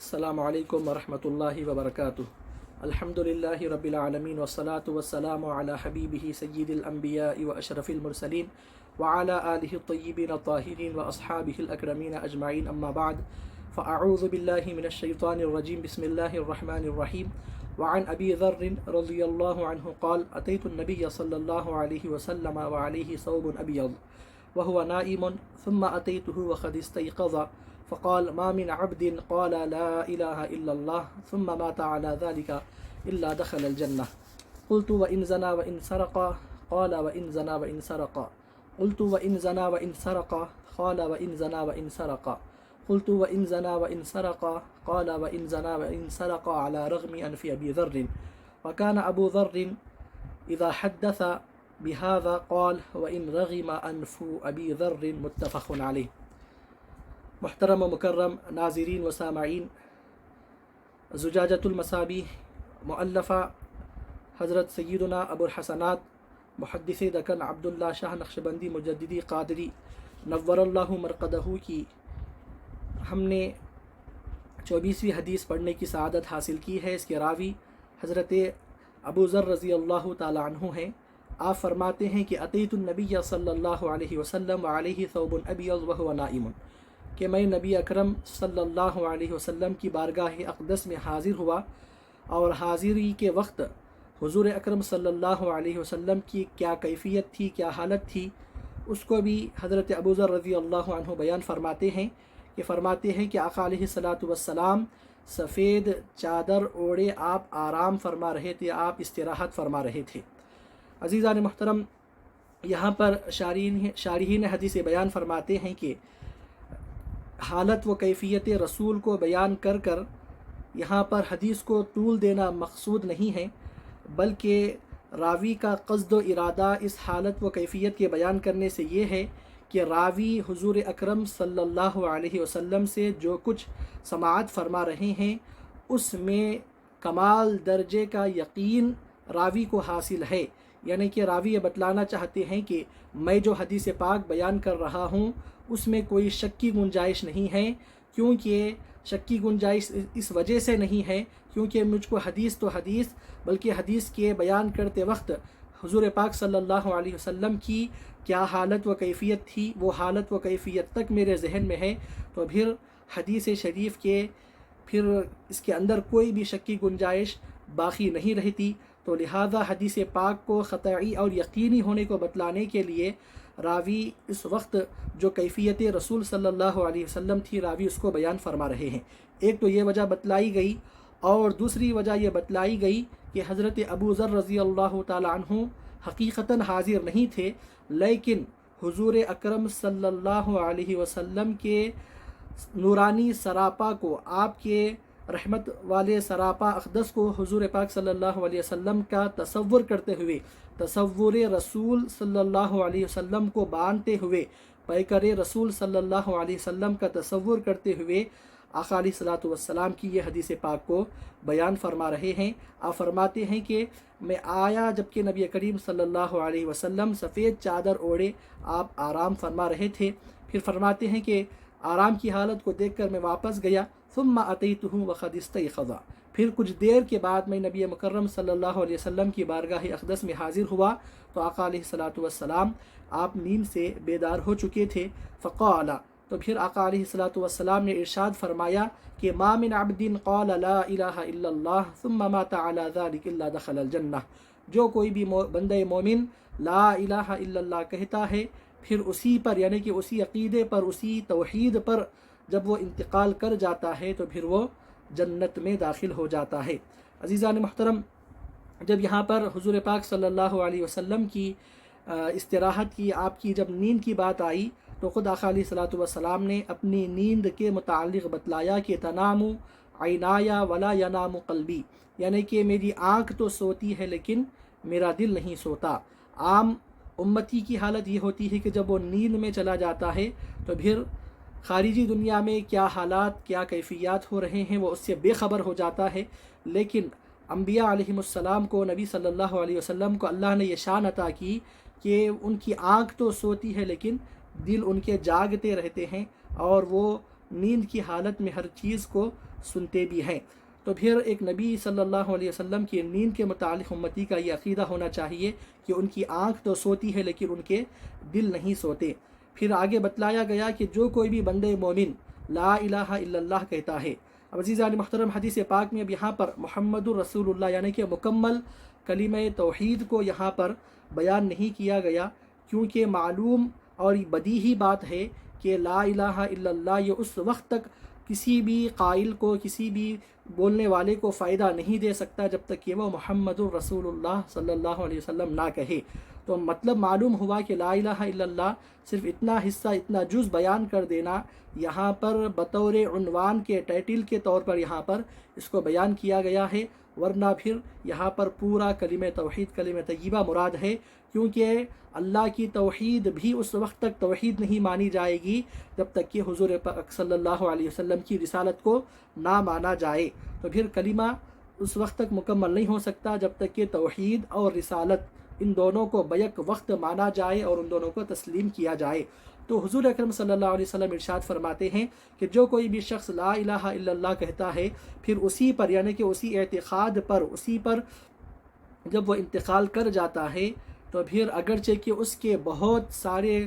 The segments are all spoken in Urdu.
السلام علیکم ورحمۃ اللہ وبرکاتہ۔ الحمد للہ رب العالمین والصلاة والسلام علی حبیبہ سید الانبیاء واشرف المرسلین وعلی آلہ الطیبین الطاہرین واصحابہ الاکرمین اجمعین، اما بعد فاعوذ باللہ من الشیطان الرجیم، بسم اللہ الرحمن الرحیم۔ وعن ابی ذر رضی اللہ عنہ قال اتیت النبی صلی اللہ علیہ وسلم وعلیہ ثوب ابیض وهو نائم ثم اتیتہ وقد استيقظ فقال ما من عبد قال لا إله إلا الله ثم مات على ذلك إلا دخل الجنة. قلت وإن زنا وإن سرق قال وإن زنا وإن سرق. قلت وإن زنا وإن سرق قال وإن زنا وإن سرق. قلت وإن زنا وإن سرق قال وإن زنا وإن سرق على رغم أنف أبي ذر. وكان أبو ذر إذا حدث بهذا قال وإن رغم أنف أبي ذر، متفق عليه۔ محترم و مکرم ناظرین و سامعین، زجاجۃ المصابیح مؤلفہ حضرت سیدنا ابو الحسنات محدث دکن عبداللہ شاہ نقشبندی مجددی قادری نور اللہ مرقدہ کی ہم نے 24ویں حدیث پڑھنے کی سعادت حاصل کی ہے۔ اس کے راوی حضرت ابو ذر رضی اللہ تعالی عنہ ہیں۔ آپ فرماتے ہیں کہ اتیت النبی صلی اللہ علیہ وسلم وعلیہ ثوب ابیض وهو نائم، کہ میں نبی اکرم صلی اللہ علیہ وسلم کی بارگاہ اقدس میں حاضر ہوا، اور حاضری کے وقت حضور اکرم صلی اللہ علیہ وسلم کی کیا کیفیت تھی، کیا حالت تھی، اس کو بھی حضرت ابو ذر رضی اللہ عنہ بیان فرماتے ہیں کہ آقا علیہ الصلاۃ والسلام سفید چادر اوڑے آپ آرام فرما رہے تھے، آپ استراحت فرما رہے تھے۔ عزیزان محترم، یہاں پر شارحین حدیث بیان فرماتے ہیں کہ حالت و کیفیت رسول کو بیان کر یہاں پر حدیث کو طول دینا مقصود نہیں ہے، بلکہ راوی کا قصد و ارادہ اس حالت و کیفیت کے بیان کرنے سے یہ ہے کہ راوی حضور اکرم صلی اللہ علیہ وسلم سے جو کچھ سماعت فرما رہے ہیں اس میں کمال درجے کا یقین راوی کو حاصل ہے، یعنی کہ راوی یہ بتلانا چاہتے ہیں کہ میں جو حدیث پاک بیان کر رہا ہوں اس میں کوئی شک کی گنجائش نہیں ہے، کیونکہ شک کی گنجائش اس وجہ سے نہیں ہے کیونکہ مجھ کو حدیث تو حدیث، بلکہ حدیث کے بیان کرتے وقت حضور پاک صلی اللہ علیہ وسلم کی کیا حالت و کیفیت تھی وہ حالت و کیفیت تک میرے ذہن میں ہے، تو پھر حدیث شریف کے پھر اس کے اندر کوئی بھی شک کی گنجائش باقی نہیں رہتی۔ تو لہذا حدیث پاک کو قطعی اور یقینی ہونے کو بتلانے کے لیے راوی اس وقت جو کیفیت رسول صلی اللہ علیہ وسلم تھی راوی اس کو بیان فرما رہے ہیں۔ ایک تو یہ وجہ بتلائی گئی، اور دوسری وجہ یہ بتلائی گئی کہ حضرت ابو ذر رضی اللہ تعالی عنہ حقیقتاً حاضر نہیں تھے، لیکن حضور اکرم صلی اللہ علیہ وسلم کے نورانی سراپا کو، آپ کے رحمت والے سراپا اقدس کو حضور پاک صلی اللہ علیہ وسلم کا تصور کرتے ہوئے، تصور رسول صلی اللہ علیہ وسلم کو باندھتے ہوئے، پیکر رسول صلی اللہ علیہ وسلم کا تصور کرتے ہوئے آقا علیہ الصلاۃ والسلام کی یہ حدیث پاک کو بیان فرما رہے ہیں۔ آپ فرماتے ہیں کہ میں آیا جبکہ نبی کریم صلی اللہ علیہ وسلم سفید چادر اوڑے آپ آرام فرما رہے تھے، پھر فرماتے ہیں کہ آرام کی حالت کو دیکھ کر میں واپس گیا، ثم اتیتہ وقد استيقظ، پھر کچھ دیر کے بعد میں نبی مکرم صلی اللہ علیہ وسلم کی بارگاہ اقدس میں حاضر ہوا تو آقا علیہ الصلاۃ والسلام آپ نیند سے بیدار ہو چکے تھے۔ فقال، تو پھر آقا علیہ الصلاۃ والسلام نے ارشاد فرمایا کہ ما من عبد قال لا الہ الا اللہ ثم مات على ذلك الا دخل الجنہ، جو کوئی بھی بندہ مومن لا الہ الا اللہ کہتا ہے پھر اسی پر، یعنی کہ اسی عقیدے پر، اسی توحید پر جب وہ انتقال کر جاتا ہے تو پھر وہ جنت میں داخل ہو جاتا ہے۔ عزیزان محترم، جب یہاں پر حضور پاک صلی اللہ علیہ وسلم کی استراحت کی، آپ کی جب نیند کی بات آئی تو خود آقا علیہ الصلاۃ والسلام نے اپنی نیند کے متعلق بتلایا کہ تنام عینایا ولا ینام قلبی، یعنی کہ میری آنکھ تو سوتی ہے لیکن میرا دل نہیں سوتا۔ عام امتی کی حالت یہ ہوتی ہے کہ جب وہ نیند میں چلا جاتا ہے تو پھر خارجی دنیا میں کیا حالات، کیا کیفیات ہو رہے ہیں وہ اس سے بے خبر ہو جاتا ہے، لیکن انبیاء علیہم السلام کو، نبی صلی اللہ علیہ وسلم کو اللہ نے یہ شان عطا کی کہ ان کی آنکھ تو سوتی ہے لیکن دل ان کے جاگتے رہتے ہیں، اور وہ نیند کی حالت میں ہر چیز کو سنتے بھی ہیں۔ تو پھر ایک نبی صلی اللہ علیہ وسلم کی نیند کے متعلق امتی کا یہ عقیدہ ہونا چاہیے کہ ان کی آنکھ تو سوتی ہے لیکن ان کے دل نہیں سوتے۔ پھر آگے بتلایا گیا کہ جو کوئی بھی بندے مومن لا الہ الا اللہ کہتا ہے۔ اب عزیزان محترم، حدیث پاک میں اب یہاں پر محمد الرسول اللہ یعنی کہ مکمل کلمہ توحید کو یہاں پر بیان نہیں کیا گیا، کیونکہ معلوم اور بدیہی بات ہے کہ لا الہ الا اللہ یہ اس وقت تک کسی بھی قائل کو، کسی بھی بولنے والے کو فائدہ نہیں دے سکتا جب تک کہ وہ محمد الرسول اللہ صلی اللہ علیہ وسلم نہ کہے۔ تو مطلب معلوم ہوا کہ لا الہ الا اللہ صرف اتنا حصہ، اتنا جز بیان کر دینا یہاں پر بطور عنوان کے ٹائٹل کے طور پر یہاں پر اس کو بیان کیا گیا ہے، ورنہ پھر یہاں پر پورا کلمہ توحید، کلمہ طیبہ مراد ہے، کیونکہ اللہ کی توحید بھی اس وقت تک توحید نہیں مانی جائے گی جب تک کہ حضور پاک صلی اللہ علیہ وسلم کی رسالت کو نہ مانا جائے۔ تو پھر کلمہ اس وقت تک مکمل نہیں ہو سکتا جب تک کہ توحید اور رسالت ان دونوں کو بیک وقت مانا جائے اور ان دونوں کو تسلیم کیا جائے۔ تو حضور اکرم صلی اللہ علیہ وسلم ارشاد فرماتے ہیں کہ جو کوئی بھی شخص لا الہ الا اللہ کہتا ہے، پھر اسی پر یعنی کہ اسی اعتقاد پر، اسی پر جب وہ انتقال کر جاتا ہے، تو پھر اگرچہ کہ اس کے بہت سارے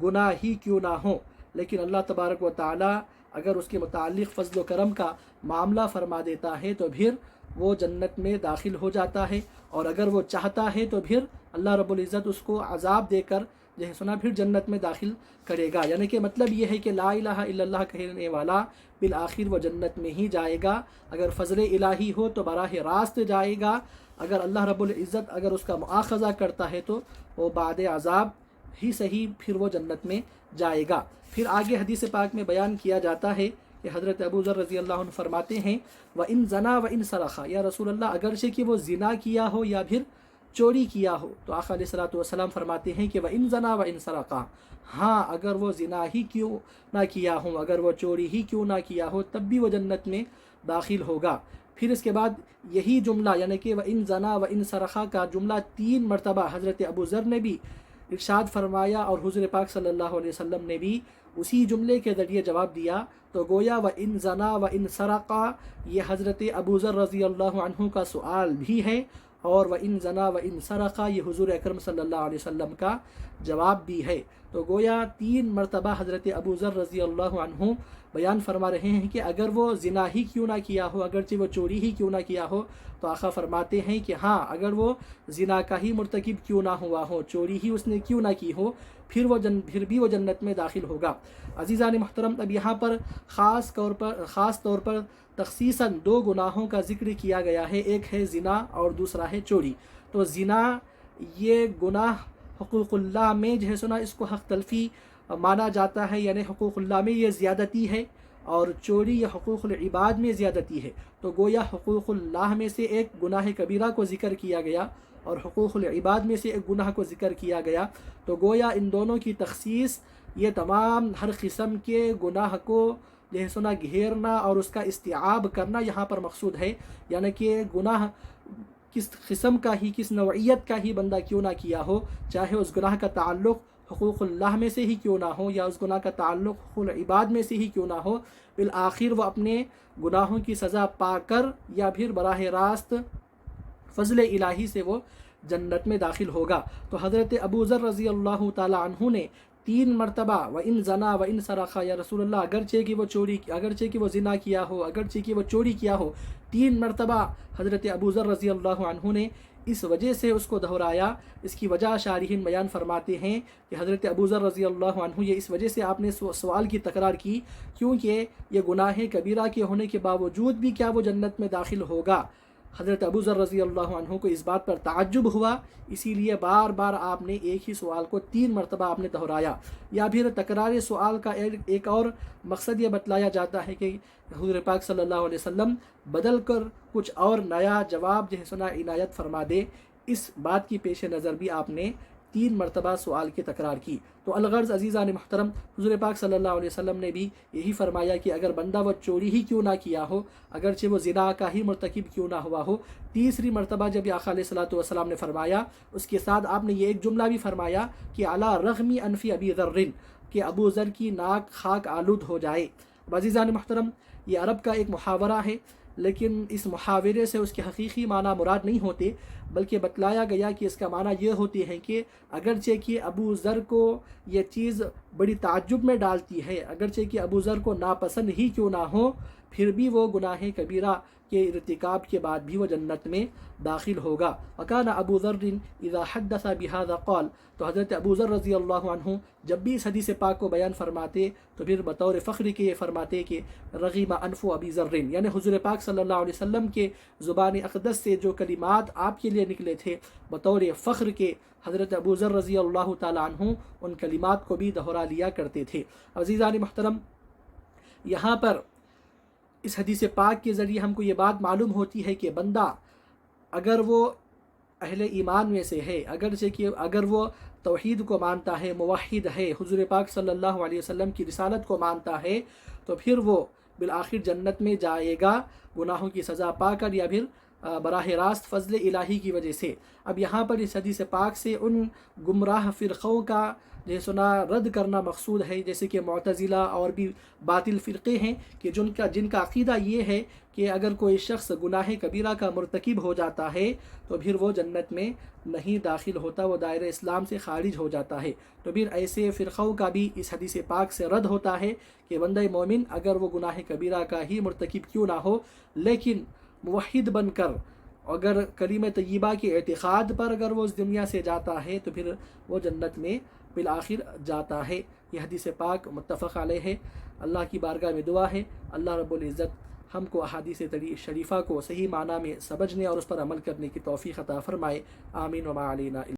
گناہ ہی کیوں نہ ہوں، لیکن اللہ تبارک و تعالی اگر اس کے متعلق فضل و کرم کا معاملہ فرما دیتا ہے تو پھر وہ جنت میں داخل ہو جاتا ہے، اور اگر وہ چاہتا ہے تو پھر اللہ رب العزت اس کو عذاب دے کر جو ہے سنا پھر جنت میں داخل کرے گا۔ یعنی کہ مطلب یہ ہے کہ لا الہ الا اللہ کہنے والا بالآخر وہ جنت میں ہی جائے گا، اگر فضل الہی ہو تو براہ راست جائے گا، اگر اللہ رب العزت اگر اس کا مؤاخذہ کرتا ہے تو وہ بعد عذاب ہی صحیح پھر وہ جنت میں جائے گا۔ پھر آگے حدیث پاک میں بیان کیا جاتا ہے کہ حضرت ابو ذر رضی اللہ عنہ فرماتے ہیں وَإِن زَنَا وَإِن سَرَقَ، یا رسول اللہ اگرچہ کہ وہ زنا کیا ہو یا پھر چوری کیا ہو، تو آقا علیہ الصلوۃ والسلام فرماتے ہیں کہ وَإِن زَنَا وَإِن سَرَقَ، ہاں اگر وہ زنا ہی کیوں نہ کیا ہو، اگر وہ چوری ہی کیوں نہ کیا ہو، تب بھی وہ جنت میں داخل ہوگا۔ پھر اس کے بعد یہی جملہ یعنی کہ وَإِن زَنَا وَإِن سَرَقَ کا جملہ 3 مرتبہ حضرت ابو ذر نے بھی ارشاد فرمایا اور حضور پاک صلی اللہ علیہ وسلم نے بھی اسی جملے کے ذریعے جواب دیا۔ تو گویا وَإِن زَنَا وَإِن سَرَقَ یہ حضرت ابو ذر رضی اللہ عنہ کا سوال بھی ہے، اور وَإِن زَنَا وَإِن سَرَقَ یہ حضور اکرم صلی اللہ علیہ وسلم کا جواب بھی ہے۔ تو گویا 3 مرتبہ حضرت ابو ذر رضی اللہ عنہ بیان فرما رہے ہیں کہ اگر وہ زنا ہی کیوں نہ کیا ہو، اگرچہ وہ چوری ہی کیوں نہ کیا ہو، تو آقا فرماتے ہیں کہ ہاں اگر وہ زنا کا ہی مرتکب کیوں نہ ہوا ہو، چوری ہی اس نے کیوں نہ کی ہو، پھر بھی وہ جنت میں داخل ہوگا۔ عزیزان محترم، اب یہاں پر خاص طور پر تخصیصاً 2 گناہوں کا ذکر کیا گیا ہے، ایک ہے زنا اور دوسرا ہے چوری۔ تو زنا یہ گناہ حقوق اللہ میں جو ہے سنا اس کو حق تلفی مانا جاتا ہے، یعنی حقوق اللہ میں یہ زیادتی ہے، اور چوری یہ حقوق العباد میں زیادتی ہے۔ تو گویا حقوق اللہ میں سے ایک گناہ کبیرہ کو ذکر کیا گیا اور حقوق العباد میں سے ایک گناہ کو ذکر کیا گیا۔ تو گویا ان دونوں کی تخصیص یہ تمام ہر قسم کے گناہ کو جو ہے سنا گھیرنا اور اس کا استیعاب کرنا یہاں پر مقصود ہے، یعنی کہ گناہ کس قسم کا ہی، کس نوعیت کا ہی بندہ کیوں نہ کیا ہو، چاہے اس گناہ کا تعلق حقوق اللہ میں سے ہی کیوں نہ ہو یا اس گناہ کا تعلق حقوق العباد میں سے ہی کیوں نہ ہو، بالآخر وہ اپنے گناہوں کی سزا پا کر یا پھر براہ راست فضل الہی سے وہ جنت میں داخل ہوگا۔ تو حضرت ابو ذر رضی اللہ تعالی عنہ نے 3 مرتبہ وَإِن زَنَا وَإِن سَرَقَ یا رسول اللہ اگرچہ کہ وہ زنا کیا ہو، اگرچہ کہ وہ چوری کیا ہو، 3 مرتبہ حضرت ابو ذر رضی اللہ عنہ نے اس وجہ سے اس کو دہرایا۔ اس کی وجہ شارحین بیان فرماتے ہیں کہ حضرت ابو ذر رضی اللہ عنہ یہ اس وجہ سے آپ نے سوال کی تکرار کی کیونکہ یہ گناہ کبیرہ کے ہونے کے باوجود بھی کیا وہ جنت میں داخل ہوگا۔ حضرت ابو ذر رضی اللہ عنہ کو اس بات پر تعجب ہوا، اسی لیے بار بار آپ نے ایک ہی سوال کو 3 مرتبہ آپ نے دہرایا۔ یا پھر تکرار سوال کا ایک اور مقصد یہ بتلایا جاتا ہے کہ حضور پاک صلی اللہ علیہ وسلم بدل کر کچھ اور نیا جواب جو ہے سنا عنایت فرما دے، اس بات کی پیش نظر بھی آپ نے 3 مرتبہ سوال کی تکرار کی۔ تو الغرض عزیزان محترم، حضور پاک صلی اللہ علیہ وسلم نے بھی یہی فرمایا کہ اگر بندہ وہ چوری ہی کیوں نہ کیا ہو، اگرچہ وہ زنا کا ہی مرتکب کیوں نہ ہوا ہو، تیسری مرتبہ جب آقا علیہ الصلوۃ والسلام نے فرمایا، اس کے ساتھ آپ نے یہ ایک جملہ بھی فرمایا کہ علی رغم انف ابی ذر، کہ ابو ذر کی ناک خاک آلود ہو جائے، عزیزان محترم، یہ عرب کا ایک محاورہ ہے، لیکن اس محاورے سے اس کے حقیقی معنی مراد نہیں ہوتے، بلکہ بتلایا گیا کہ اس کا معنی یہ ہوتی ہے کہ اگرچہ کہ ابو ذر کو یہ چیز بڑی تعجب میں ڈالتی ہے، اگرچہ کہ ابو ذر کو ناپسند ہی کیوں نہ ہو، پھر بھی وہ گناہ کبیرہ کے ارتکاب کے بعد بھی وہ جنت میں داخل ہوگا۔ وکان ابو ذر اذا حدث بهذا قال، تو حضرت ابو ذر رضی اللہ عنہ جب بھی اس حدیث پاک کو بیان فرماتے تو پھر بطور فخر کے یہ فرماتے کہ رغم انف ابی ذر، یعنی حضور پاک صلی اللہ علیہ وسلم کے زبان اقدس سے جو کلمات آپ کے لیے نکلے تھے بطور فخر کے، حضرت ابو ذر رضی اللہ تعالی عنہ ان کلمات کو بھی دہرا لیا کرتے تھے۔ عزیزان محترم، یہاں پر اس حدیث پاک کے ذریعے ہم کو یہ بات معلوم ہوتی ہے کہ بندہ اگر وہ اہل ایمان میں سے ہے، اگر وہ توحید کو مانتا ہے، موحد ہے، حضور پاک صلی اللہ علیہ وسلم کی رسالت کو مانتا ہے، تو پھر وہ بالآخر جنت میں جائے گا گناہوں کی سزا پا کر، یا پھر براہ راست فضل الہی کی وجہ سے۔ اب یہاں پر اس حدیث پاک سے ان گمراہ فرقوں کا جو سنا رد کرنا مقصود ہے، جیسے کہ معتزلہ اور بھی باطل فرقے ہیں کہ جن کا عقیدہ یہ ہے کہ اگر کوئی شخص گناہ کبیرہ کا مرتکب ہو جاتا ہے تو پھر وہ جنت میں نہیں داخل ہوتا، وہ دائرہ اسلام سے خارج ہو جاتا ہے۔ تو پھر ایسے فرقوں کا بھی اس حدیث پاک سے رد ہوتا ہے کہ بندہ مومن اگر وہ گناہ کبیرہ کا ہی مرتکب کیوں نہ ہو، لیکن موحد بن کر اگر کلمہ طیبہ کے اعتقاد پر اگر وہ اس دنیا سے جاتا ہے تو پھر وہ جنت میں بالآخر جاتا ہے۔ یہ حدیث پاک متفق علیہ ہے۔ اللہ کی بارگاہ میں دعا ہے اللہ رب العزت ہم کو احادیث شریفہ کو صحیح معنی میں سمجھنے اور اس پر عمل کرنے کی توفیق عطا فرمائے۔ آمین وما علینا۔